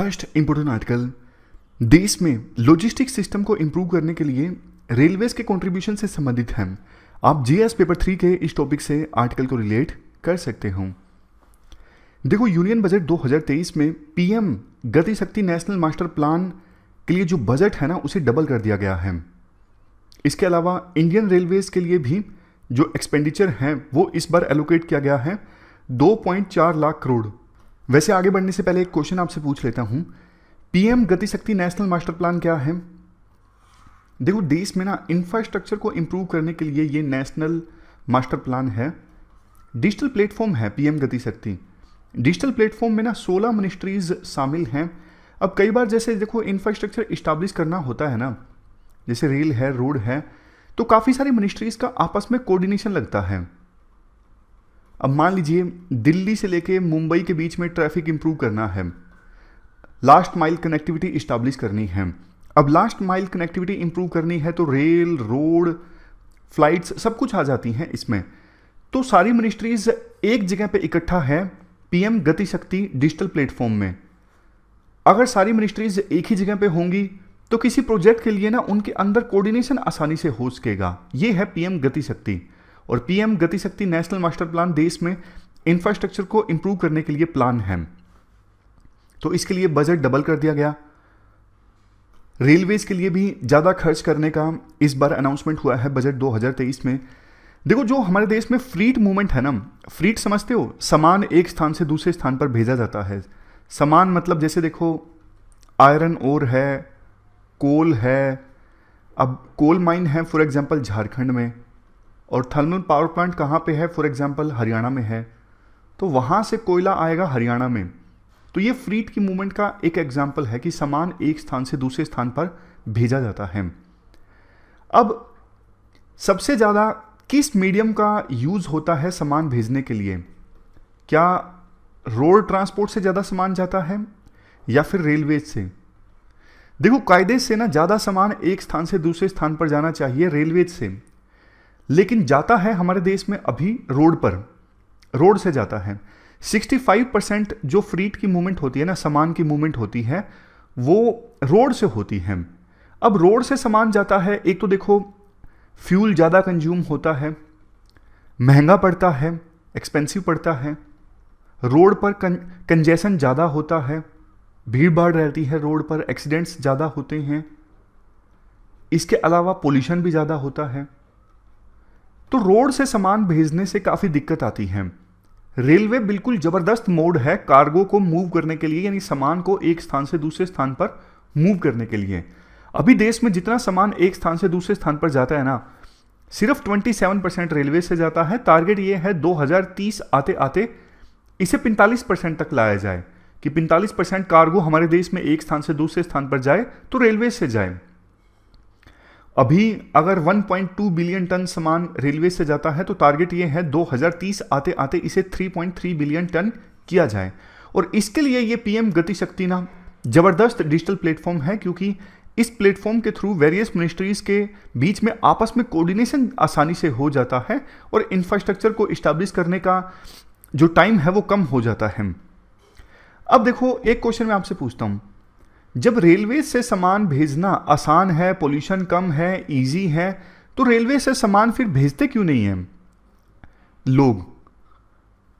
First important article, देश में logistic system को इंप्रूव करने के लिए रेलवेज के कंट्रीब्यूशन से संबंधित है। आप जीएस पेपर 3 के इस टॉपिक से आर्टिकल को रिलेट कर सकते हो। देखो, यूनियन बजट 2023 में पीएम गति शक्ति नेशनल मास्टर प्लान के लिए जो बजट है ना, उसे डबल कर दिया गया है। इसके अलावा इंडियन रेलवेज के लिए भी जो एक्सपेंडिचर है वो इस बार एलोकेट किया गया है 2.4 लाख करोड़। वैसे आगे बढ़ने से पहले एक क्वेश्चन आपसे पूछ लेता हूं, पीएम गति शक्ति नेशनल मास्टर प्लान क्या है? देखो, देश में ना इंफ्रास्ट्रक्चर को इंप्रूव करने के लिए ये नेशनल मास्टर प्लान है। डिजिटल प्लेटफॉर्म है पीएम गति शक्ति। डिजिटल प्लेटफॉर्म में ना 16 मिनिस्ट्रीज शामिल हैं। अब कई बार जैसे देखो इंफ्रास्ट्रक्चर इस्टेब्लिश करना होता है ना, जैसे रेल है, रोड है, तो काफ़ी सारी मिनिस्ट्रीज का आपस में कोऑर्डिनेशन लगता है। अब मान लीजिए दिल्ली से लेके मुंबई के बीच में ट्रैफिक इंप्रूव करना है, लास्ट माइल कनेक्टिविटी इस्टेब्लिश करनी है। अब लास्ट माइल कनेक्टिविटी इंप्रूव करनी है तो रेल, रोड, फ्लाइट्स सब कुछ आ जाती हैं इसमें। तो सारी मिनिस्ट्रीज एक जगह पे इकट्ठा है पीएम गति शक्ति डिजिटल प्लेटफॉर्म में। अगर सारी मिनिस्ट्रीज एक ही जगह पे होंगी तो किसी प्रोजेक्ट के लिए ना उनके अंदर कोऑर्डिनेशन आसानी से हो सकेगा। ये है पीएम गति शक्ति। और पीएम गति शक्ति नेशनल मास्टर प्लान देश में इंफ्रास्ट्रक्चर को इंप्रूव करने के लिए प्लान है। तो इसके लिए बजट डबल कर दिया गया। रेलवेज के लिए भी ज़्यादा खर्च करने का इस बार अनाउंसमेंट हुआ है बजट 2023 में। देखो, जो हमारे देश में फ्रीट मूवमेंट है ना, फ्रीट समझते हो, सामान एक स्थान से दूसरे स्थान पर भेजा जाता है। सामान मतलब जैसे देखो आयरन ओर है, कोल है। अब कोल माइन है फॉर एग्जांपल झारखंड में, और थर्मल पावर प्लांट कहाँ पे है, फॉर एग्जांपल हरियाणा में है, तो वहाँ से कोयला आएगा हरियाणा में। तो ये फ्रीट की मूवमेंट का एक एग्जांपल है कि सामान एक स्थान से दूसरे स्थान पर भेजा जाता है। अब सबसे ज़्यादा किस मीडियम का यूज़ होता है सामान भेजने के लिए? क्या रोड ट्रांसपोर्ट से ज़्यादा सामान जाता है या फिर रेलवेज से? देखो, कायदे से ना ज़्यादा सामान एक स्थान से दूसरे स्थान पर जाना चाहिए रेलवेज से, लेकिन जाता है हमारे देश में अभी रोड पर, रोड से जाता है। 65% जो फ्रीट की मूवमेंट होती है ना, सामान की मूवमेंट होती है, वो रोड से होती है। अब रोड से सामान जाता है, एक तो देखो फ्यूल ज़्यादा कंज्यूम होता है, महंगा पड़ता है, एक्सपेंसिव पड़ता है। रोड पर कंजेशन ज़्यादा होता है, भीड़ भाड़ रहती है रोड पर, एक्सीडेंट्स ज़्यादा होते हैं। इसके अलावा पोल्यूशन भी ज़्यादा होता है। तो रोड से सामान भेजने से काफ़ी दिक्कत आती है। रेलवे बिल्कुल ज़बरदस्त मोड है कार्गो को मूव करने के लिए, यानी सामान को एक स्थान से दूसरे स्थान पर मूव करने के लिए। अभी देश में जितना सामान एक स्थान से दूसरे स्थान पर जाता है ना, सिर्फ 27% रेलवे से जाता है। टारगेट ये है 2030 आते आते इसे 45% तक लाया जाए कि 45% कार्गो हमारे देश में एक स्थान से दूसरे स्थान पर जाए तो रेलवे से जाए। अभी अगर 1.2 बिलियन टन सामान रेलवे से जाता है तो टारगेट ये है 2030 आते आते इसे 3.3 बिलियन टन किया जाए। और इसके लिए ये पीएम गति शक्ति ना जबरदस्त डिजिटल प्लेटफॉर्म है, क्योंकि इस प्लेटफॉर्म के थ्रू वेरियस मिनिस्ट्रीज के बीच में आपस में कोऑर्डिनेशन आसानी से हो जाता है और इंफ्रास्ट्रक्चर को इस्टेब्लिश करने का जो टाइम है वो कम हो जाता है। अब देखो, एक क्वेश्चन मैं आपसे पूछता हूं, जब रेलवे से सामान भेजना आसान है, पोल्यूशन कम है, इजी है, तो रेलवे से सामान फिर भेजते क्यों नहीं है लोग,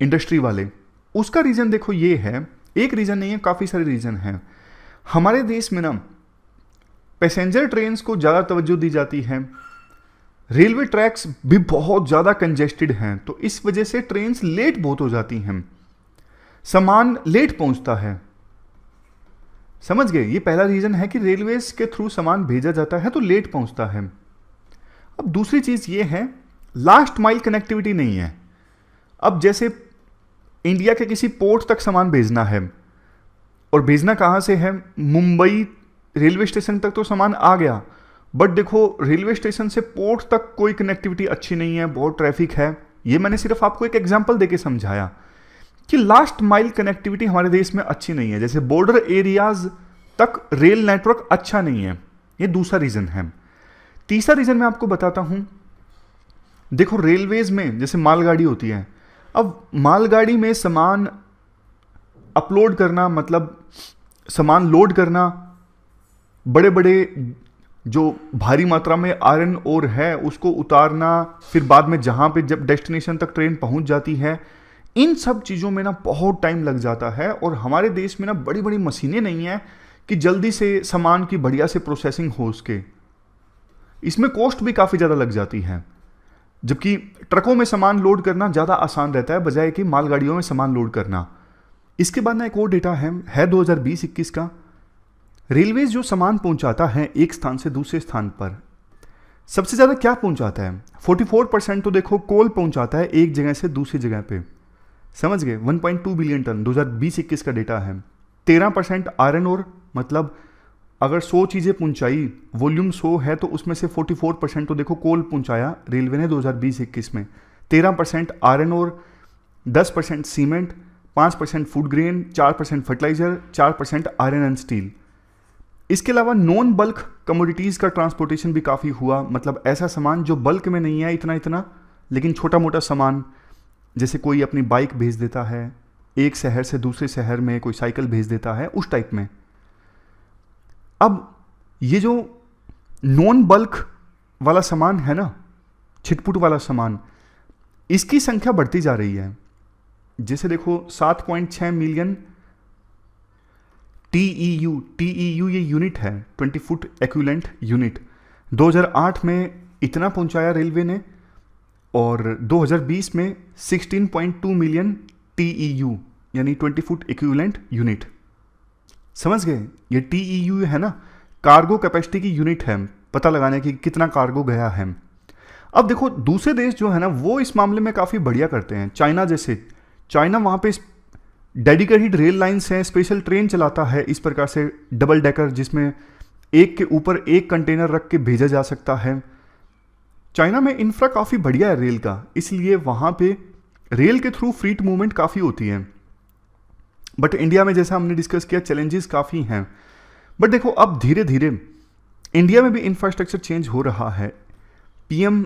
इंडस्ट्री वाले? उसका रीजन देखो ये है, एक रीजन नहीं है, काफी सारे रीजन हैं। हमारे देश में ना पैसेंजर ट्रेन्स को ज्यादा तवज्जो दी जाती है, रेलवे ट्रैक्स भी बहुत ज्यादा कंजेस्टेड हैं, तो इस वजह से ट्रेन्स लेट बहुत हो जाती हैं, सामान लेट पहुंचता है। समझ गए? ये पहला रीजन है कि रेलवेज के थ्रू सामान भेजा जाता है तो लेट पहुंचता है। अब दूसरी चीज ये है, लास्ट माइल कनेक्टिविटी नहीं है। अब जैसे इंडिया के किसी पोर्ट तक सामान भेजना है, और भेजना कहां से है? मुंबई रेलवे स्टेशन तक तो सामान आ गया, बट देखो रेलवे स्टेशन से पोर्ट तक कोई कनेक्टिविटी अच्छी नहीं है, बहुत ट्रैफिक है। ये मैंने सिर्फ आपको एक एग्जांपल देके समझाया कि लास्ट माइल कनेक्टिविटी हमारे देश में अच्छी नहीं है। जैसे बॉर्डर एरियाज तक रेल नेटवर्क अच्छा नहीं है, ये दूसरा रीजन है। तीसरा रीजन मैं आपको बताता हूं, देखो रेलवेज में जैसे मालगाड़ी होती है, अब मालगाड़ी में सामान अपलोड करना मतलब सामान लोड करना, बड़े बड़े जो भारी मात्रा में आयरन ओर है उसको उतारना, फिर बाद में जहाँ पे जब डेस्टिनेशन तक ट्रेन पहुँच जाती है, इन सब चीज़ों में ना बहुत टाइम लग जाता है। और हमारे देश में ना बड़ी बड़ी मशीनें नहीं हैं कि जल्दी से सामान की बढ़िया से प्रोसेसिंग हो उसके, इसमें कॉस्ट भी काफ़ी ज़्यादा लग जाती है। जबकि ट्रकों में सामान लोड करना ज़्यादा आसान रहता है बजाय कि मालगाड़ियों में सामान लोड करना। इसके बाद ना एक और डेटा है 2020-21 का। रेलवे जो सामान पहुंचाता है एक स्थान से दूसरे स्थान पर, सबसे ज़्यादा क्या पहुंचाता है? 44% तो देखो कोल पहुंचाता है एक जगह से दूसरी जगह पे, समझ गए? 1.2 बिलियन टन 2020-21 का डेटा है। 13% आयरन ओर, मतलब अगर 100 चीज़ें पहुंचाई, वॉल्यूम 100 है तो उसमें से 44% तो देखो कोल पहुंचाया रेलवे ने 2020-21 में। 13% iron ore, 10% cement, 5% food grain, 4% fertiliser, 4% iron and steel. इसके अलावा नॉन बल्क कमोडिटीज़ का ट्रांसपोर्टेशन भी काफ़ी हुआ, मतलब ऐसा सामान जो बल्क में नहीं है इतना इतना, लेकिन छोटा मोटा सामान, जैसे कोई अपनी बाइक भेज देता है एक शहर से दूसरे शहर में, कोई साइकिल भेज देता है, उस टाइप में। अब ये जो नॉन बल्क वाला सामान है ना, छिटपुट वाला सामान, इसकी संख्या बढ़ती जा रही है। जैसे देखो 7.6 मिलियन TEU ये यूनिट है, 20 फुट एक्विवेलेंट यूनिट, 2008 में इतना पहुंचाया रेलवे ने, और 2020 में 16.2 मिलियन TEU यानी 20 फुट एक्विवेलेंट यूनिट। समझ गए? ये TEU है ना, कार्गो कैपेसिटी की यूनिट है, पता लगाने की कितना कार्गो गया है। अब देखो दूसरे देश जो है ना वो इस मामले में काफ़ी बढ़िया करते हैं। चाइना जैसे, चाइना वहाँ पे डेडिकेटेड रेल लाइन्स हैं, स्पेशल ट्रेन चलाता है इस प्रकार से डबल डेकर, जिसमें एक के ऊपर एक कंटेनर रख के भेजा जा सकता है। चाइना में इंफ्रा काफ़ी बढ़िया है रेल का, इसलिए वहाँ पे रेल के थ्रू फ्रीट मूवमेंट काफ़ी होती है। बट इंडिया में जैसा हमने डिस्कस किया चैलेंजेस काफ़ी हैं। बट देखो अब धीरे धीरे इंडिया में भी इंफ्रास्ट्रक्चर चेंज हो रहा है। PM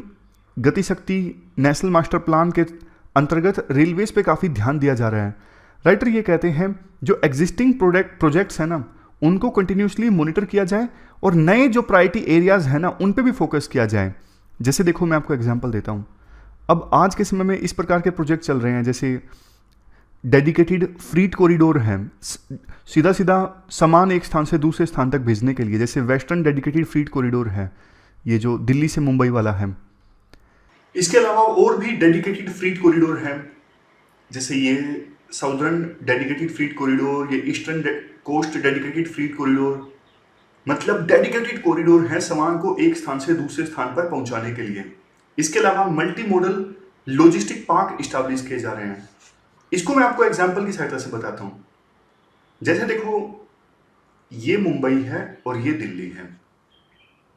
गति शक्ति नेशनल मास्टर प्लान के अंतर्गत रेलवेज पे काफ़ी ध्यान दिया जा रहा है। राइटर ये कहते हैं जो एग्जिस्टिंग प्रोजेक्ट्स हैं ना उनको कंटिन्यूसली मॉनिटर किया जाए और नए जो प्रायोरिटी एरियाज हैं ना उन पे भी फोकस किया जाए। जैसे देखो मैं आपको एग्जांपल देता हूँ। अब आज के समय में इस प्रकार के प्रोजेक्ट चल रहे हैं, जैसे डेडिकेटेड फ्रीट कॉरिडोर है, सीधा सीधा सामान एक स्थान से दूसरे स्थान तक भेजने के लिए, जैसे वेस्टर्न डेडिकेटेड फ्रीट कॉरिडोर है, ये जो दिल्ली से मुंबई वाला है। इसके अलावा और भी डेडिकेटेड फ्रीट कॉरिडोर है, जैसे ये साउदर्न डेडिकेटेड फ्रीट कॉरिडोर, ये eastern coast dedicated freight corridor, मतलब डेडिकेटेड कॉरिडोर है सामान को एक स्थान से दूसरे स्थान पर पहुंचाने के लिए। इसके अलावा multi modal logistic park establish किए जा रहे हैं। इसको मैं आपको एग्जांपल की सहायता से बताता हूं। जैसे देखो ये मुंबई है और ये दिल्ली है।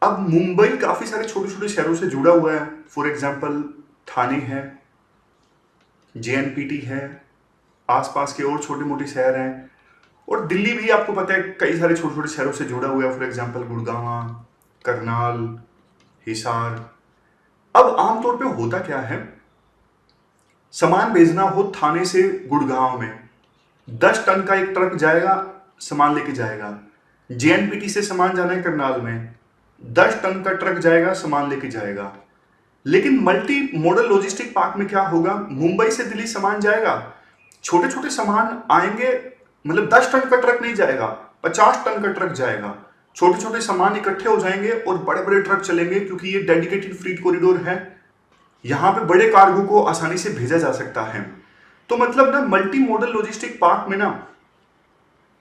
अब मुंबई काफी सारे छोटे छोटे शहरों से जुड़ा हुआ है, फॉर एग्जांपल थाने है, JNPT है, आसपास के और छोटे मोटे शहर हैं, और दिल्ली भी आपको पता है कई सारे छोटे छोटे शहरों से जुड़ा हुआ है, फॉर एग्जांपल गुड़गांव, करनाल, हिसार। अब आमतौर पे होता क्या है, सामान भेजना हो थाने से गुड़गांव में, 10 टन का एक ट्रक जाएगा, सामान लेके जाएगा। JNPT से सामान जाना है करनाल में, 10 टन का ट्रक जाएगा, सामान लेके जाएगा। लेकिन मल्टी मॉडल लॉजिस्टिक पार्क में क्या होगा, मुंबई से दिल्ली सामान जाएगा, छोटे छोटे सामान आएंगे, मतलब 10 टन का ट्रक नहीं जाएगा, 50 टन का ट्रक जाएगा। छोटे छोटे सामान इकट्ठे हो जाएंगे और बड़े बड़े ट्रक चलेंगे, क्योंकि ये डेडिकेटेड फ्रीट कॉरिडोर है, यहां पे बड़े कार्गो को आसानी से भेजा जा सकता है। तो मतलब ना मल्टी मॉडल लॉजिस्टिक पार्क में ना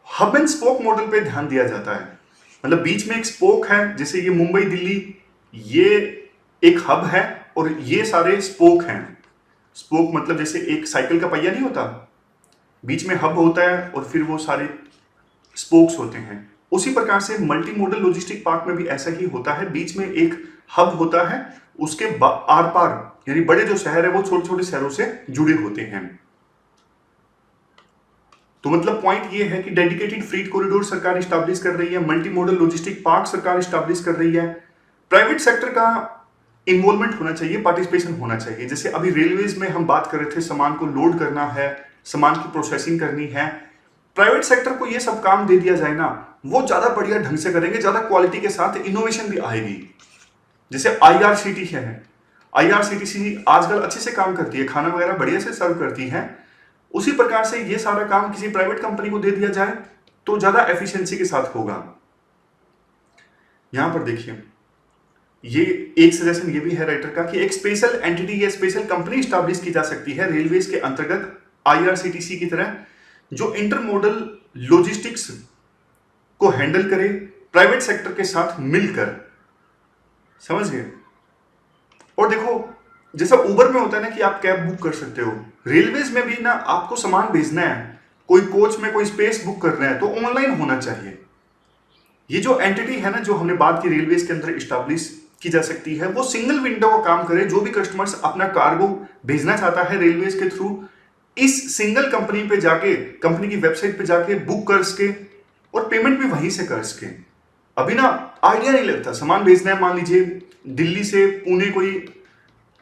हब एंड स्पोक मॉडल पे ध्यान दिया जाता है। मतलब बीच में एक स्पोक है, जैसे ये मुंबई दिल्ली, ये एक हब है और ये सारे स्पोक हैं। स्पोक मतलब जैसे एक साइकिल का पहिया नहीं होता, बीच में हब होता है और फिर वो सारे स्पोक्स होते हैं। उसी प्रकार से मल्टी मॉडल लॉजिस्टिक पार्क में भी ऐसा ही होता है, बीच में एक हब होता है, उसके आर पार यानी बड़े जो शहर है वो छोटे छोटे शहरों से जुड़े होते हैं। तो मतलब पॉइंट ये है कि डेडिकेटेड फ्रीट कॉरिडोर सरकार स्टैब्लिश कर रही है, मल्टी मॉडल लॉजिस्टिक पार्क सरकार स्टैब्लिश कर रही है। प्राइवेट सेक्टर का इन्वॉल्वमेंट होना चाहिए, पार्टिसिपेशन होना चाहिए। जैसे अभी रेलवेज में हम बात कर रहे थे, सामान को लोड करना है, सामान की प्रोसेसिंग करनी है, प्राइवेट सेक्टर को ये सब काम दे दिया जाए ना, वो ज्यादा बढ़िया ढंग से करेंगे, ज्यादा क्वालिटी के साथ इनोवेशन भी आएगी। जैसे आईआरसीटीसी है, आईआरसीटीसी आजकल अच्छे से काम करती है, खाना वगैरह बढ़िया से सर्व करती है। उसी प्रकार से ये सारा काम किसी प्राइवेट कंपनी को दे दिया जाए तो ज्यादा एफिशिएंसी के साथ होगा। यहां पर देखिए, ये एक सजेशन ये भी है राइटर का कि एक स्पेशल एंटिटी या स्पेशल कंपनी स्टैब्लिश की जा सकती है रेलवेज के अंतर्गत आईआरसीटीसी की तरह, जो इंटरमोडल लॉजिस्टिक्स को हैंडल करे प्राइवेट सेक्टर के साथ मिलकर। समझ गए? और देखो, जैसा उबर में होता है ना कि आप कैब बुक कर सकते हो, रेलवेज में भी ना आपको सामान भेजना है, कोई कोच में कोई स्पेस बुक करना है तो ऑनलाइन होना चाहिए। ये जो एंटिटी है ना, जो हमने बात की रेलवेज के अंदर इस्टेब्लिश की जा सकती है, वो सिंगल विंडो का काम करे। जो भी कस्टमर्स अपना कार्गो भेजना चाहता है रेलवेज के थ्रू, इस सिंगल कंपनी पे जाके, कंपनी की वेबसाइट पे जाके बुक कर सके और पेमेंट भी वहीं से कर सके। अभी ना आइडिया नहीं लगता, सामान भेजना है, मान लीजिए दिल्ली से पुणे कोई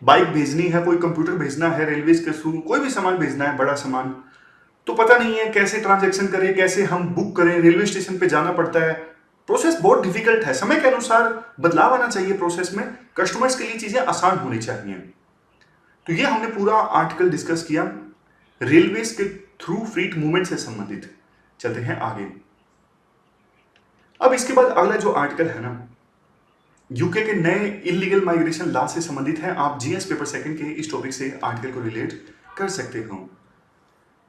बाइक भेजनी है, कोई कंप्यूटर भेजना है रेलवेज के थ्रू, कोई भी सामान भेजना है, बड़ा सामान, तो पता नहीं है कैसे ट्रांजैक्शन करें, कैसे हम बुक करें, रेलवे स्टेशन पे जाना पड़ता है। प्रोसेस बहुत डिफिकल्ट है, समय के अनुसार बदलाव आना चाहिए प्रोसेस में, कस्टमर्स के लिए चीजें आसान होनी चाहिए। तो ये हमने पूरा आर्टिकल डिस्कस किया रेलवेज के थ्रू फ्रीट मूवमेंट से संबंधित। चलते हैं आगे। अब इसके बाद अगला जो आर्टिकल है ना, यूके के नए इलीगल माइग्रेशन लॉ से संबंधित है। आप जीएस पेपर सेकंड के इस टॉपिक से आर्टिकल को रिलेट कर सकते हो।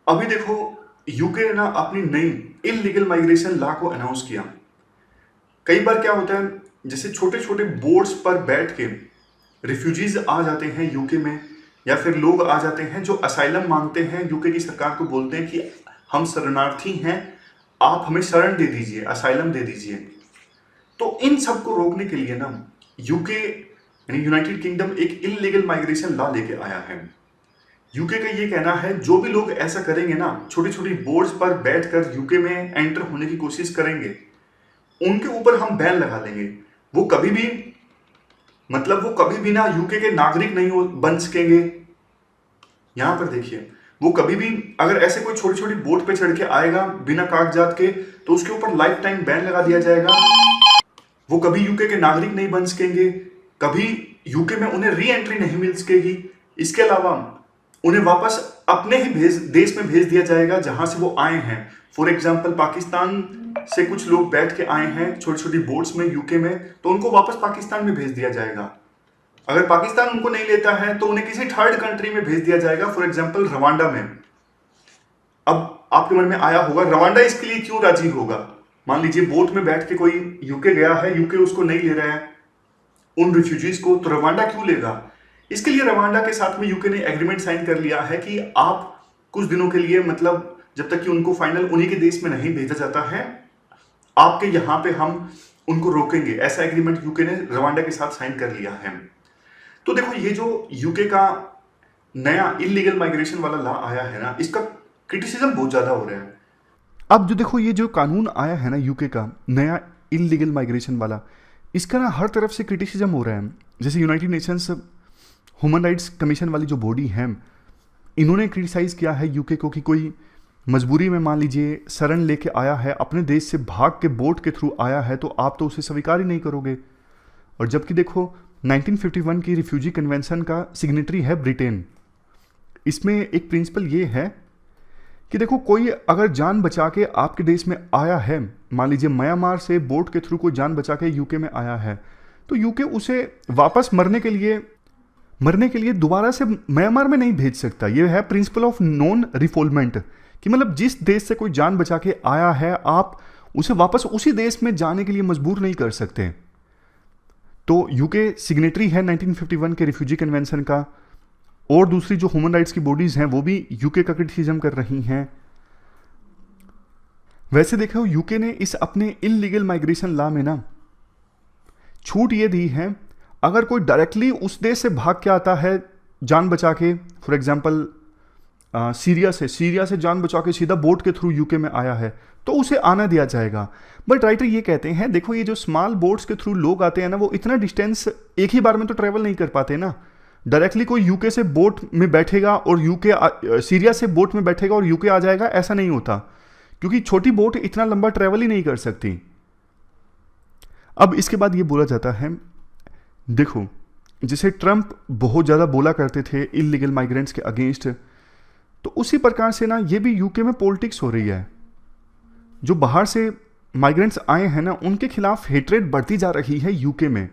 अभी देखो, यूके ने ना अपनी नई इलीगल माइग्रेशन लॉ को अनाउंस किया। कई बार क्या होता है, जैसे छोटे छोटे बोट्स पर बैठ के रिफ्यूजीज आ जाते हैं यूके में, या फिर लोग आ जाते हैं जो असाइलम मांगते हैं, यूके की सरकार को बोलते हैं कि हम शरणार्थी हैं, आप हमें शरण दे दीजिए, असाइलम दे दीजिए। तो इन सब को रोकने के लिए ना यूके यानी यूनाइटेड किंगडम एक इलीगल माइग्रेशन लॉ लेके आया है। यूके का ये कहना है, जो भी लोग ऐसा करेंगे ना, छोटी छोटी बोट्स पर बैठकर यूके में एंटर होने की कोशिश करेंगे, उनके ऊपर हम बैन लगा देंगे। वो कभी भी ना यूके के नागरिक नहीं बन सकेंगे। यहां पर देखिए, वो कभी भी अगर ऐसे कोई छोटी छोटी बोट पे चढ़ के आएगा बिना कागजात के, तो उसके ऊपर लाइफ टाइम बैन लगा दिया जाएगा। वो कभी यूके के नागरिक नहीं बन सकेंगे, कभी यूके में उन्हें री एंट्री नहीं मिल सकेगी। इसके अलावा उन्हें वापस अपने ही देश में भेज दिया जाएगा जहां से वो आए हैं। फॉर एग्जाम्पल, पाकिस्तान से कुछ लोग बैठ के आए हैं छोटी छोटी बोट्स में यूके में, तो उनको वापस पाकिस्तान में भेज दिया जाएगा। अगर पाकिस्तान उनको नहीं लेता है तो उन्हें किसी थर्ड कंट्री में भेज दिया जाएगा, फॉर एग्जाम्पल रवांडा में। अब आपके मन में आया होगा, रवांडा इसके लिए क्यों राजी होगा? मान लीजिए बोट में बैठ के कोई यूके गया है, यूके उसको नहीं ले रहा है उन रिफ्यूजीज को, तो रवांडा क्यों लेगा? इसके लिए रवांडा के साथ में यूके ने एग्रीमेंट साइन कर लिया है कि आप कुछ दिनों के लिए, मतलब जब तक कि उनको फाइनल उन्हीं के देश में नहीं भेजा जाता है, आपके यहां पे हम उनको रोकेंगे। ऐसा एग्रीमेंट यूके ने रवांडा के साथ साइन कर लिया है। तो देखो, ये जो यूके का नया इलीगल माइग्रेशन वाला लॉ आया है ना, इसका क्रिटिसिज्म बहुत ज्यादा हो रहा है। अब जो देखो, ये जो कानून आया है ना यूके का नया इलीगल माइग्रेशन वाला, इसका ना हर तरफ से क्रिटिसिज्म हो रहा है। जैसे United Nations human rights commission वाली जो बॉडी है, इन्होंने क्रिटिसाइज किया है यूके को कि कोई मजबूरी में मान लीजिए शरण लेके आया है, अपने देश से भाग के बोट के थ्रू आया है, तो आप तो उसे स्वीकार ही नहीं करोगे। और जबकि देखो, 1951 की रिफ्यूजी कन्वेंशन का सिग्नेटरी है ब्रिटेन। इसमें एक प्रिंसिपल ये है कि देखो, कोई अगर जान बचा के आपके देश में आया है, मान लीजिए म्यांमार से बोट के थ्रू कोई जान बचा के यूके में आया है, तो यूके उसे वापस मरने के लिए दोबारा से म्यांमार में नहीं भेज सकता। ये है प्रिंसिपल ऑफ नॉन रिफोलमेंट, कि मतलब जिस देश से कोई जान बचा के आया है, आप उसे वापस उसी देश में जाने के लिए मजबूर नहीं कर सकते। तो यूके सिग्नेटरी है 1951 के रिफ्यूजी कन्वेंशन का, और दूसरी जो ह्यूमन राइट्स की बॉडीज हैं वो भी यूके का क्रिटिसिज्म कर रही हैं। वैसे देखो, यूके ने इस अपने इलीगल माइग्रेशन लॉ में ना छूट ये दी है, अगर कोई डायरेक्टली उस देश से भाग के आता है जान बचा के, फॉर एग्जांपल सीरिया से जान बचा के सीधा बोट के थ्रू यूके में आया है, तो उसे आना दिया जाएगा। बट राइटर ये कहते हैं, देखो, ये जो स्मॉल बोट्स के थ्रू लोग आते हैं ना, वो इतना डिस्टेंस एक ही बार में तो ट्रेवल नहीं कर पाते ना। डायरेक्टली कोई यूके से बोट में बैठेगा और सीरिया से बोट में बैठेगा और यूके आ जाएगा, ऐसा नहीं होता। क्योंकि छोटी बोट इतना लंबा ट्रैवल ही नहीं कर सकती। अब इसके बाद ये बोला जाता है, देखो जैसे ट्रंप बहुत ज़्यादा बोला करते थे इलीगल माइग्रेंट्स के अगेंस्ट, तो उसी प्रकार से ना ये भी यूके में पॉलिटिक्स हो रही है। जो बाहर से माइग्रेंट्स आए हैं ना, उनके खिलाफ हेट्रेड बढ़ती जा रही है यूके में।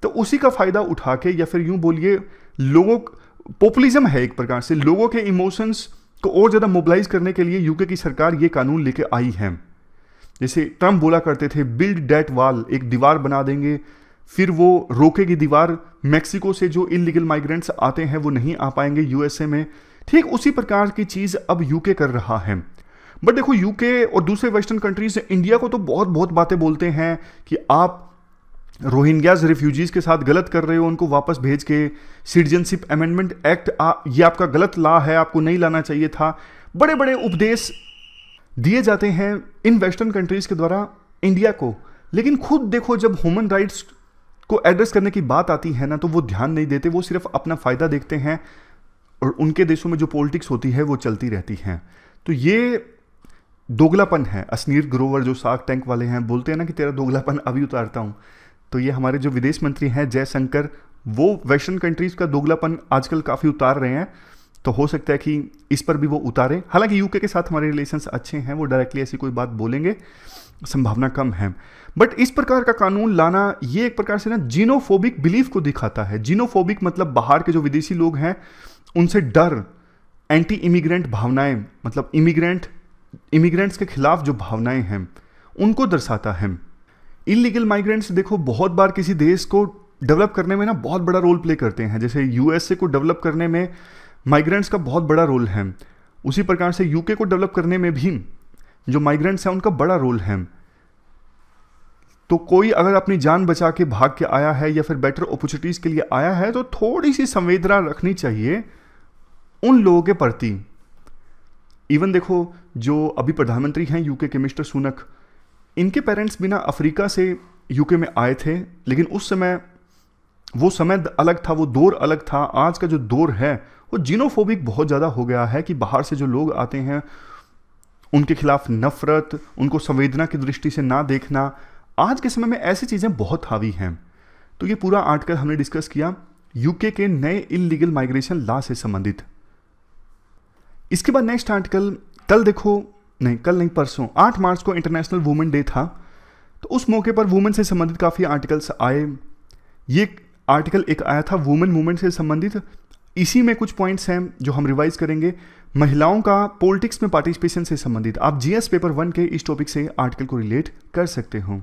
तो उसी का फायदा उठा के, या फिर यूं बोलिए लोगों, पॉपुलिज्म है एक प्रकार से, लोगों के इमोशंस को और ज़्यादा मोबिलाइज करने के लिए यूके की सरकार ये कानून लेके आई है। जैसे ट्रंप बोला करते थे बिल्ड दैट वॉल, एक दीवार बना देंगे, फिर वो रोकेगी दीवार, मैक्सिको से जो इलीगल माइग्रेंट्स आते हैं वो नहीं आ पाएंगे यूएसए में। ठीक उसी प्रकार की चीज़ अब यूके कर रहा है। बट देखो यूके और दूसरे वेस्टर्न कंट्रीज इंडिया को तो बहुत बहुत बातें बोलते हैं कि आप रोहिंग्याज रिफ्यूजीज के साथ गलत कर रहे हो, उनको वापस भेज के, सिटीजनशिप अमेंडमेंट एक्ट ये आपका गलत लॉ है, आपको नहीं लाना चाहिए था। बड़े बड़े उपदेश दिए जाते हैं इन वेस्टर्न कंट्रीज के द्वारा इंडिया को। लेकिन खुद देखो जब ह्यूमन राइट्स को एड्रेस करने की बात आती है ना, तो वो ध्यान नहीं देते, वो सिर्फ अपना फ़ायदा देखते हैं और उनके देशों में जो पॉलिटिक्स होती है वो चलती रहती है। तो ये दोगलापन है। असनीर ग्रोवर जो शार्क टैंक वाले हैं बोलते हैं ना कि तेरा दोगलापन अभी उतारता हूँ, तो ये हमारे जो विदेश मंत्री हैं जयशंकर, वो वेस्टर्न कंट्रीज का दोगलापन आजकल काफ़ी उतार रहे हैं। तो हो सकता है कि इस पर भी वो उतारे। हालांकि यूके के साथ हमारे रिलेशंस अच्छे हैं, वो डायरेक्टली ऐसी कोई बात बोलेंगे, संभावना कम है। बट इस प्रकार का कानून लाना ये एक प्रकार से ना जीनोफोबिक बिलीफ को दिखाता है। जीनोफोबिक मतलब बाहर के जो विदेशी लोग हैं उनसे डर, एंटी इमिग्रेंट भावनाएं, मतलब इमिग्रेंट्स के खिलाफ जो भावनाएं हैं उनको दर्शाता है। इलीगल माइग्रेंट्स देखो बहुत बार किसी देश को डेवलप करने में ना बहुत बड़ा रोल प्ले करते हैं। जैसे यूएसए को डेवलप करने में माइग्रेंट्स का बहुत बड़ा रोल है, उसी प्रकार से यूके को डेवलप करने में भी जो माइग्रेंट्स हैं उनका बड़ा रोल है। तो कोई अगर अपनी जान बचा के भाग के आया है या फिर बेटर अपॉर्चुनिटीज़ के लिए आया है, तो थोड़ी सी संवेदना रखनी चाहिए उन लोगों के प्रति। इवन देखो जो अभी प्रधानमंत्री हैं यूके के मिस्टर सुनक, इनके पेरेंट्स भी ना अफ्रीका से यूके में आए थे, लेकिन उस समय वो समय अलग था, वो दौर अलग था। आज का जो दौर है वो जीनोफोबिक बहुत ज़्यादा हो गया है कि बाहर से जो लोग आते हैं उनके खिलाफ नफरत, उनको संवेदना की दृष्टि से ना देखना। आज के समय में ऐसी चीज़ें बहुत हावी हैं। तो ये पूरा आर्टिकल हमने डिस्कस किया यूके के नए इलीगल माइग्रेशन लॉ से संबंधित। इसके बाद नेक्स्ट आर्टिकल कल नहीं परसों 8 मार्च को इंटरनेशनल वुमेन डे था, तो उस मौके पर वुमेन से संबंधित काफ़ी आर्टिकल्स आए। ये आर्टिकल एक आया था वुमेन मूवमेंट से संबंधित। इसी में कुछ पॉइंट्स हैं जो हम रिवाइज करेंगे। महिलाओं का पॉलिटिक्स में पार्टिसिपेशन से संबंधित आप जीएस पेपर 1 के इस टॉपिक से आर्टिकल को रिलेट कर सकते हो।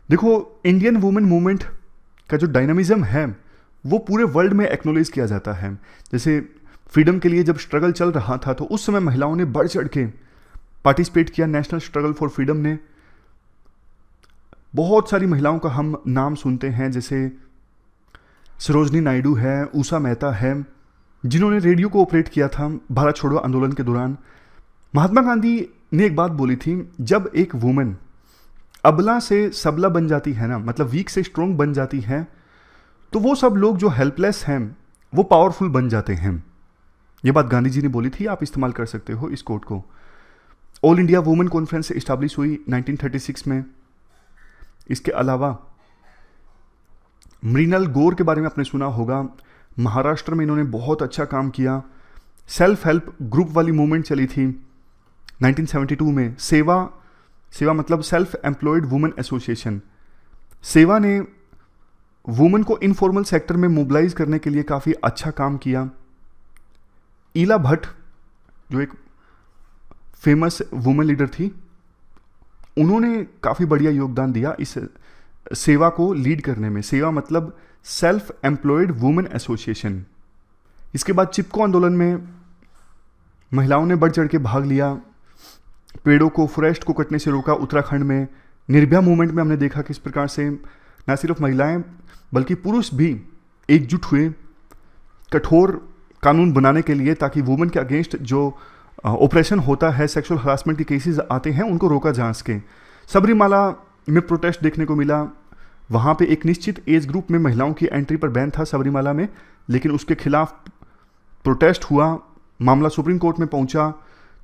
देखो इंडियन वुमेन मूवमेंट का जो डायनामिज्म है वो पूरे वर्ल्ड में एक्नॉलेज किया जाता है। जैसे फ्रीडम के लिए जब स्ट्रगल चल रहा था तो उस समय महिलाओं ने बढ़ चढ़ के पार्टिसिपेट किया। नेशनल स्ट्रगल फॉर फ्रीडम ने बहुत सारी महिलाओं का हम नाम सुनते हैं, जैसे सरोजनी नायडू है, उषा मेहता है, जिन्होंने रेडियो को ऑपरेट किया था भारत छोड़ो आंदोलन के दौरान। महात्मा गांधी ने एक बात बोली थी, जब एक वुमेन अबला से सबला बन जाती है ना, मतलब वीक से स्ट्रोंग बन जाती है, तो वो सब लोग जो हेल्पलेस हैं वो पावरफुल बन जाते हैं। ये बात गांधी जी ने बोली थी, आप इस्तेमाल कर सकते हो इस कोट को। All India women conference establish हुई 1936 में। इसके अलावा मृणाल गौर के बारे में आपने सुना होगा, महाराष्ट्र में इन्होंने बहुत अच्छा काम किया। सेल्फ हेल्प ग्रुप वाली मूवमेंट चली थी 1972 में। सेवा मतलब सेल्फ एम्प्लॉयड वुमेन एसोसिएशन। सेवा ने वुमेन को इनफॉर्मल सेक्टर में मोबिलाइज करने के लिए काफ़ी अच्छा काम किया। ईला भट्ट जो एक फेमस वुमेन लीडर थी, उन्होंने काफ़ी बढ़िया योगदान दिया इस सेवा को लीड करने में। सेवा मतलब सेल्फ एम्प्लॉयड वुमेन एसोसिएशन। इसके बाद चिपको आंदोलन में महिलाओं ने बढ़ चढ़ के भाग लिया, पेड़ों को, फॉरेस्ट को कटने से रोका उत्तराखंड में। निर्भया मूवमेंट में हमने देखा किस प्रकार से न सिर्फ महिलाएं बल्कि पुरुष भी एकजुट हुए कठोर कानून बनाने के लिए, ताकि वुमेन के अगेंस्ट जो ऑपरेशन होता है, सेक्सुअल हरासमेंट के केसेस आते हैं, उनको रोका जा सके। सबरीमाला में प्रोटेस्ट देखने को मिला। वहाँ पे एक निश्चित एज ग्रुप में महिलाओं की एंट्री पर बैन था सबरीमाला में, लेकिन उसके खिलाफ प्रोटेस्ट हुआ, मामला सुप्रीम कोर्ट में पहुँचा।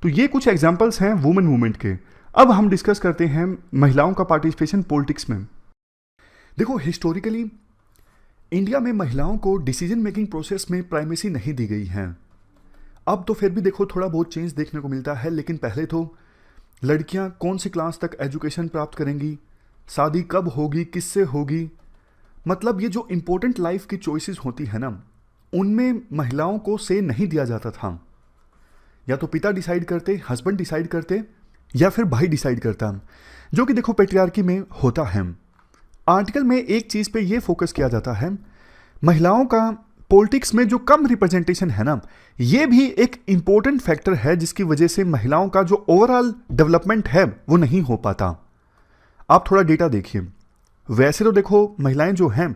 तो ये कुछ एग्जाम्पल्स हैं वुमेन मूवमेंट के। अब हम डिस्कस करते हैं महिलाओं का पार्टिसिपेशन पॉलिटिक्स में। देखो, हिस्टोरिकली इंडिया में महिलाओं को डिसीजन मेकिंग प्रोसेस में प्राइमेसी नहीं दी गई है। अब तो फिर भी देखो थोड़ा बहुत चेंज देखने को मिलता है, लेकिन पहले तो लड़कियां कौन सी क्लास तक एजुकेशन प्राप्त करेंगी, शादी कब होगी, किससे होगी, मतलब ये जो इम्पोर्टेंट लाइफ की चॉइसेस होती है ना, उनमें महिलाओं को से नहीं दिया जाता था। या तो पिता डिसाइड करते, हस्बैंड डिसाइड करते, या फिर भाई डिसाइड करता, जो कि देखो पेट्रियार्की में होता है। आर्टिकल में एक चीज़ पे ये फोकस किया जाता है, महिलाओं का पॉलिटिक्स में जो कम रिप्रेजेंटेशन है ना, ये भी एक इम्पोर्टेंट फैक्टर है जिसकी वजह से महिलाओं का जो ओवरऑल डेवलपमेंट है वो नहीं हो पाता। आप थोड़ा डेटा देखिए। वैसे तो देखो महिलाएं जो हैं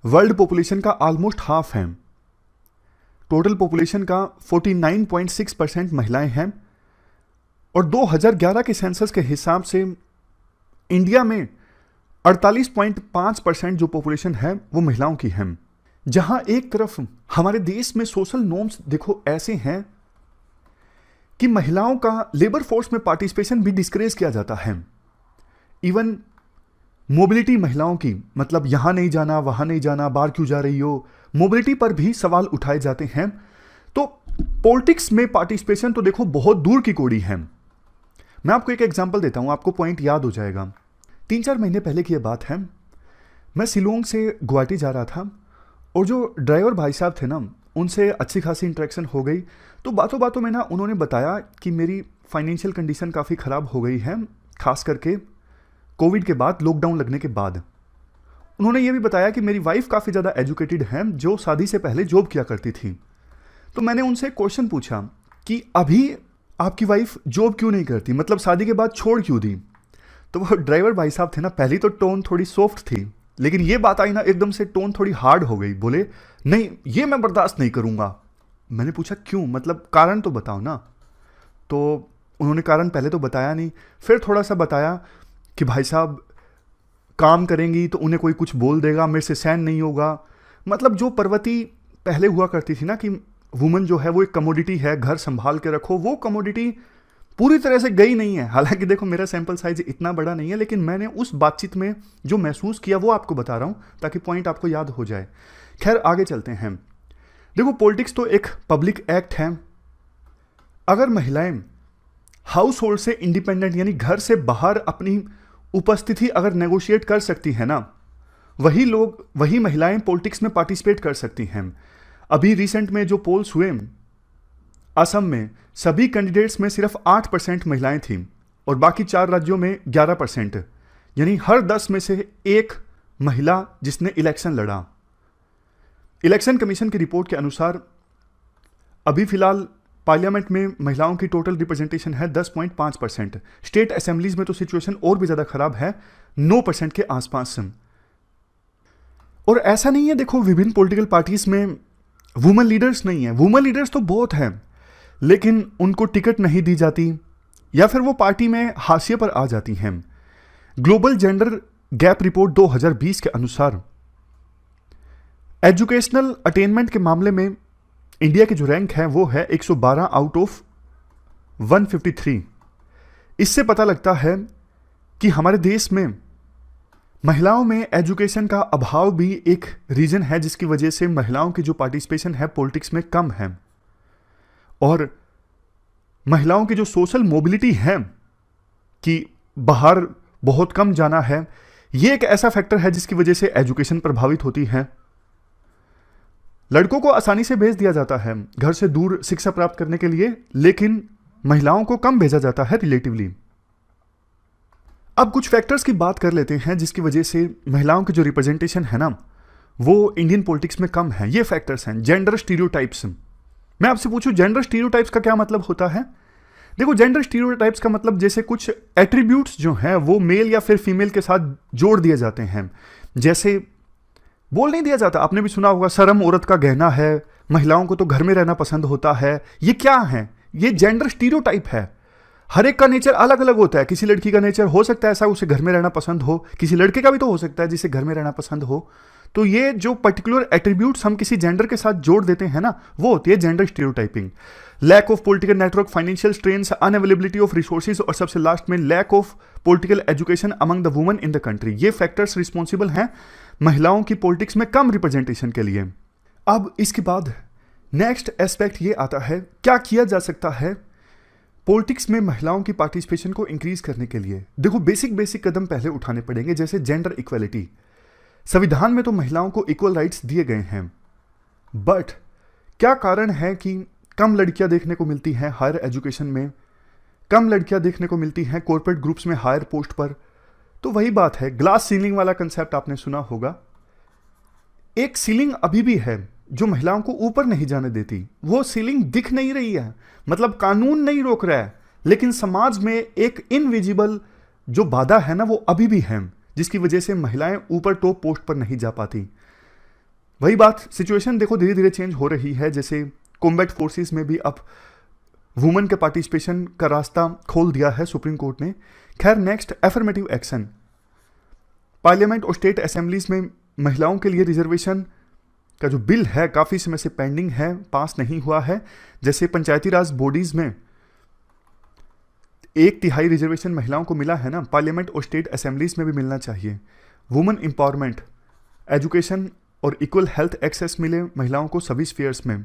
वर्ल्ड पॉपुलेशन का ऑलमोस्ट हाफ हैं। टोटल पॉपुलेशन का 49.6% महिलाएं हैं, और 2011 के सेंसस के हिसाब से इंडिया में 48.5% जो पॉपुलेशन है वो महिलाओं की है। जहां एक तरफ हमारे देश में सोशल नॉर्म्स देखो ऐसे हैं कि महिलाओं का लेबर फोर्स में पार्टिसिपेशन भी डिस्करेज किया जाता है। इवन मोबिलिटी महिलाओं की, मतलब यहां नहीं जाना, वहां नहीं जाना, बाहर क्यों जा रही हो, मोबिलिटी पर भी सवाल उठाए जाते हैं। तो पॉलिटिक्स में पार्टिसिपेशन तो देखो बहुत दूर की कौड़ी है। मैं आपको एक एग्जांपल देता हूं, आपको पॉइंट याद हो जाएगा। 3-4 महीने पहले की यह बात है। मैं शिलोंग से गुवाहाटी जा रहा था, और जो ड्राइवर भाई साहब थे ना, उनसे अच्छी खासी इंटरेक्शन हो गई। तो बातों बातों में ना उन्होंने बताया कि मेरी फाइनेंशियल कंडीशन काफ़ी ख़राब हो गई है, खास करके कोविड के बाद, लॉकडाउन लगने के बाद। उन्होंने ये भी बताया कि मेरी वाइफ काफ़ी ज़्यादा एजुकेटेड है, जो शादी से पहले जॉब किया करती थी। तो मैंने उनसे क्वेश्चन पूछा कि अभी आपकी वाइफ जॉब क्यों नहीं करती, मतलब शादी के बाद छोड़ क्यों दी। तो वो ड्राइवर भाई साहब थे ना, पहली तो टोन थोड़ी सॉफ्ट थी, लेकिन ये बात आई ना एकदम से टोन थोड़ी हार्ड हो गई। बोले नहीं, ये मैं बर्दाश्त नहीं करूँगा। मैंने पूछा क्यों, मतलब कारण तो बताओ ना। तो उन्होंने कारण पहले तो बताया नहीं, फिर थोड़ा सा बताया कि भाई साहब काम करेंगी तो उन्हें कोई कुछ बोल देगा, मेरे से सहन नहीं होगा। मतलब जो प्रवृत्ति पहले हुआ करती थी ना कि वुमन जो है वो एक कमोडिटी है, घर संभाल के रखो, वो कमोडिटी पूरी तरह से गई नहीं है। हालांकि देखो मेरा सैंपल साइज इतना बड़ा नहीं है, लेकिन मैंने उस बातचीत में जो महसूस किया वो आपको बता रहा हूं ताकि पॉइंट आपको याद हो जाए। खैर आगे चलते हैं। देखो पॉलिटिक्स तो एक पब्लिक एक्ट है। अगर महिलाएं हाउस होल्ड से इंडिपेंडेंट यानी घर से बाहर अपनी उपस्थिति अगर नेगोशिएट कर सकती है ना, वही महिलाएं पॉलिटिक्स में पार्टिसिपेट कर सकती हैं। अभी रिसेंट में जो पोल्स हुए असम में, सभी कैंडिडेट्स में सिर्फ 8% महिलाएं थीं और बाकी 4 राज्यों में 11%, यानी हर 10 में से एक महिला जिसने इलेक्शन लड़ा। इलेक्शन कमीशन की रिपोर्ट के अनुसार अभी फिलहाल पार्लियामेंट में महिलाओं की टोटल रिप्रेजेंटेशन है 10.5%। स्टेट असेंबलीज में तो सिचुएशन और भी ज़्यादा खराब है, 9% के आसपास। और ऐसा नहीं है, देखो विभिन्न पॉलिटिकल पार्टीज में वुमेन लीडर्स नहीं है, वुमेन लीडर्स तो बहुत हैं, लेकिन उनको टिकट नहीं दी जाती या फिर वो पार्टी में हाशिए पर आ जाती हैं। ग्लोबल जेंडर गैप रिपोर्ट 2020 के अनुसार एजुकेशनल अटेनमेंट के मामले में इंडिया की जो रैंक है वो है 112 आउट ऑफ 153। इससे पता लगता है कि हमारे देश में महिलाओं में एजुकेशन का अभाव भी एक रीजन है जिसकी वजह से महिलाओं की जो पार्टिसिपेशन है पॉलिटिक्स में कम है। और महिलाओं की जो सोशल मोबिलिटी है कि बाहर बहुत कम जाना है, ये एक ऐसा फैक्टर है जिसकी वजह से एजुकेशन प्रभावित होती है। लड़कों को आसानी से भेज दिया जाता है घर से दूर शिक्षा प्राप्त करने के लिए, लेकिन महिलाओं को कम भेजा जाता है रिलेटिवली। अब कुछ फैक्टर्स की बात कर लेते हैं जिसकी वजह से महिलाओं की जो रिप्रेजेंटेशन है ना वो इंडियन पॉलिटिक्स में कम है। ये फैक्टर्स हैं। Gender stereotypes. मैं आपसे पूछूं जेंडर स्टीरियोटाइप्स का क्या मतलब होता है? देखो जेंडर स्टीरियोटाइप्स का मतलब जैसे कुछ एट्रीब्यूट्स जो हैं वो मेल या फिर फीमेल के साथ जोड़ दिए जाते हैं। जैसे बोल नहीं दिया जाता, आपने भी सुना होगा शर्म औरत का गहना है, महिलाओं को तो घर में रहना पसंद होता है। ये क्या है? ये जेंडर स्टीरियोटाइप है। हर एक का नेचर अलग अलग होता है। किसी लड़की का नेचर हो सकता है ऐसा उसे घर में रहना पसंद हो, किसी लड़के का भी तो हो सकता है जिसे घर में रहना पसंद हो। तो ये जो पर्टिकुलर एट्रीब्यूट्स हम किसी जेंडर के साथ जोड़ देते हैं ना, वो होती है gender stereotyping. Lack of political network, financial strains, unavailability of resources और सबसे लास्ट में lack of political education among the women in the country. ये फैक्टर्स रिस्पॉन्सिबल हैं महिलाओं की पॉलिटिक्स में कम रिप्रेजेंटेशन के लिए। अब इसके बाद नेक्स्ट एस्पेक्ट ये आता है, क्या किया जा सकता है पॉलिटिक्स में महिलाओं की पार्टिसिपेशन को इंक्रीज करने के लिए। देखो बेसिक कदम पहले उठाने पड़ेंगे, जैसे जेंडर इक्वलिटी। संविधान में तो महिलाओं को इक्वल राइट्स दिए गए हैं, बट क्या कारण है कि कम लड़कियां देखने को मिलती हैं हायर एजुकेशन में, कम लड़कियां देखने को मिलती हैं कॉर्पोरेट ग्रुप्स में हायर पोस्ट पर? तो वही बात है, ग्लास सीलिंग वाला कंसेप्ट आपने सुना होगा। एक सीलिंग अभी भी है जो महिलाओं को ऊपर नहीं जाने देती। वो सीलिंग दिख नहीं रही है, मतलब कानून नहीं रोक रहा है, लेकिन समाज में एक इनविजिबल जो बाधा है ना, वो अभी भी है, जिसकी वजह से महिलाएं ऊपर टॉप पोस्ट पर नहीं जा पाती। वही बात, सिचुएशन देखो धीरे धीरे चेंज हो रही है, जैसे कॉम्बैट फोर्सेस में भी अब वुमेन के पार्टिसिपेशन का रास्ता खोल दिया है सुप्रीम कोर्ट ने। खैर, नेक्स्ट एफर्मेटिव एक्शन। पार्लियामेंट और स्टेट असेंबलीज में महिलाओं के लिए रिजर्वेशन का जो बिल है काफी समय से पेंडिंग है, पास नहीं हुआ है। जैसे पंचायती राज बॉडीज में 1/3 रिजर्वेशन महिलाओं को मिला है ना, पार्लियामेंट और स्टेट असेंबलीज में भी मिलना चाहिए। वुमेन एम्पावरमेंट, एजुकेशन और इक्वल हेल्थ एक्सेस मिले महिलाओं को सभी स्फीयर्स में।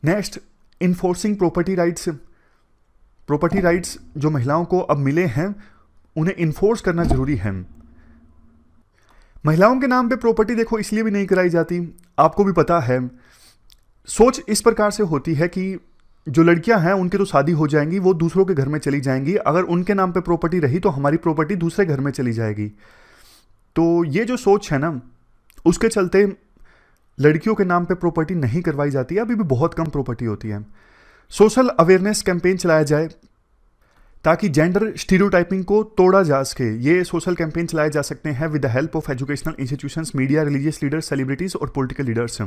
Next, enforcing property rights. Property rights जो महिलाओं को अब मिले हैं उन्हें इन्फोर्स करना जरूरी है। महिलाओं के नाम पे प्रॉपर्टी देखो इसलिए भी नहीं कराई जाती, आपको भी पता है, सोच इस प्रकार से होती है कि जो लड़कियां हैं उनकी तो शादी हो जाएंगी, वो दूसरों के घर में चली जाएंगी, अगर उनके नाम पे प्रॉपर्टी रही तो हमारी प्रॉपर्टी दूसरे घर में चली जाएगी। तो ये जो सोच है ना, उसके चलते लड़कियों के नाम पे प्रॉपर्टी नहीं करवाई जाती है, अभी भी बहुत कम प्रॉपर्टी होती है। सोशल अवेयरनेस कैंपेन चलाया जाए ताकि जेंडर स्टीरियोटाइपिंग को तोड़ा जा सके। ये सोशल कैंपेन चलाए जा सकते हैं with the help of educational institutions, media, religious leaders, celebrities और पॉलिटिकल लीडर्स।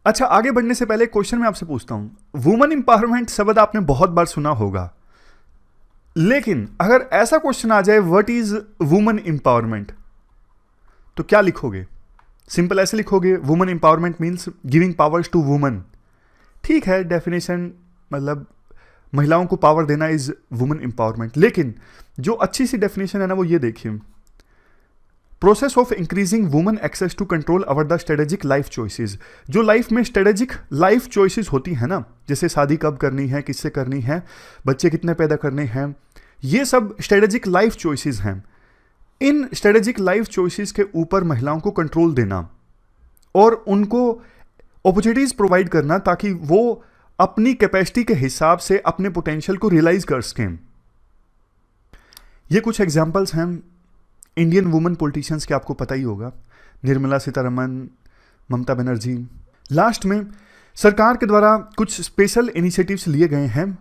अच्छा, आगे बढ़ने से पहले क्वेश्चन मैं आपसे पूछता हूं। वुमेन एम्पावरमेंट शब्द आपने बहुत बार सुना होगा, लेकिन अगर ऐसा क्वेश्चन आ जाए व्हाट इज वुमेन एम्पावरमेंट, तो क्या लिखोगे? सिंपल ऐसे लिखोगे, women empowerment means giving powers to women. ठीक है, डेफिनेशन मतलब महिलाओं को पावर देना इज वुमेन एम्पावरमेंट। लेकिन जो अच्छी सी डेफिनेशन है ना, वो ये देखिए, process of increasing women access to control over the strategic life choices. जो लाइफ में स्ट्रेटेजिक लाइफ चॉइसेस होती है ना, जैसे शादी कब करनी है, किससे करनी है, बच्चे कितने पैदा करने हैं, ये सब स्ट्रेटेजिक लाइफ चॉइसेस हैं। इन स्ट्रेटेजिक लाइफ चॉइसेस के ऊपर महिलाओं को कंट्रोल देना और उनको अपॉर्चुनिटीज प्रोवाइड करना ताकि वो अपनी कैपेसिटी के हिसाब से अपने पोटेंशियल को रियलाइज कर सकें। ये कुछ एग्जांपल्स हैं इंडियन वुमेन पॉलिटिशियंस के, आपको पता ही होगा, निर्मला सीतारमन, ममता बनर्जी। लास्ट में सरकार के द्वारा कुछ स्पेशल इनिशिएटिव्स लिए गए हैं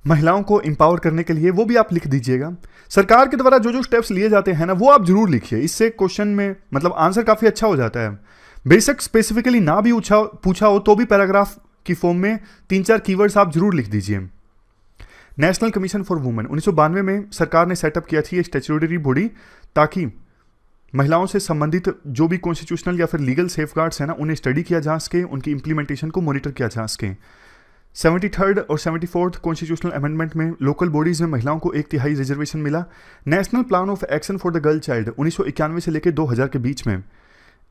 महिलाओं को एम्पावर करने के लिए, वो भी आप लिख दीजिएगा। सरकार के द्वारा जो जो स्टेप्स लिए जाते हैं ना, वो आप जरूर लिखिए, इससे क्वेश्चन में मतलब आंसर काफी अच्छा हो जाता है। बेशक स्पेसिफिकली ना भी पूछा हो तो भी पैराग्राफ की फॉर्म में 3-4 कीवर्ड्स आप जरूर लिख दीजिए। नेशनल कमीशन फॉर वुमेन 1992 में सरकार ने सेटअप किया थी ये स्टैट्यूटरी बॉडी, ताकि महिलाओं से संबंधित जो भी कॉन्स्टिट्यूशनल या फिर लीगल सेफगार्ड्स हैं ना, उन्हें स्टडी किया जा सके, उनकी इंप्लीमेंटेशन को मॉनिटर किया जा सके। 73rd और 74th कॉन्स्टिट्यूशनल अमेंडमेंट में लोकल बॉडीज में महिलाओं को 1/3 रिजर्वेशन मिला। National plan of action for the girl child 1991 से लेकर 2000 के बीच में,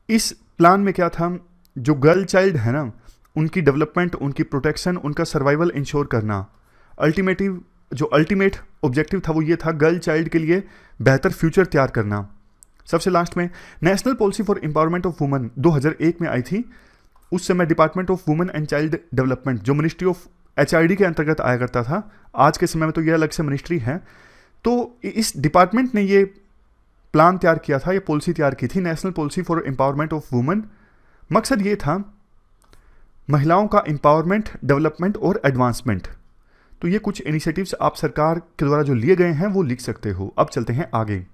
इस प्लान में क्या था, जो गर्ल चाइल्ड है ना, उनकी डेवलपमेंट, उनकी प्रोटेक्शन, उनका सर्वाइवल इंश्योर करना। अल्टीमेट ऑब्जेक्टिव था वो ये था, गर्ल चाइल्ड के लिए बेहतर फ्यूचर तैयार करना। सबसे लास्ट में national policy for empowerment of women 2001 में आई थी। उस समय department of women and child development, जो मिनिस्ट्री ऑफ HRD के अंतर्गत आया करता था, आज के समय में तो ये अलग से मिनिस्ट्री है, तो इस डिपार्टमेंट ने ये प्लान तैयार किया था, ये पॉलिसी तैयार की थी, national policy for empowerment of women. मकसद ये था महिलाओं का एम्पावरमेंट, डेवलपमेंट और एडवांसमेंट। तो ये कुछ इनिशिएटिव्स आप सरकार के द्वारा जो लिए गए हैं वो लिख सकते हो। अब चलते हैं आगे।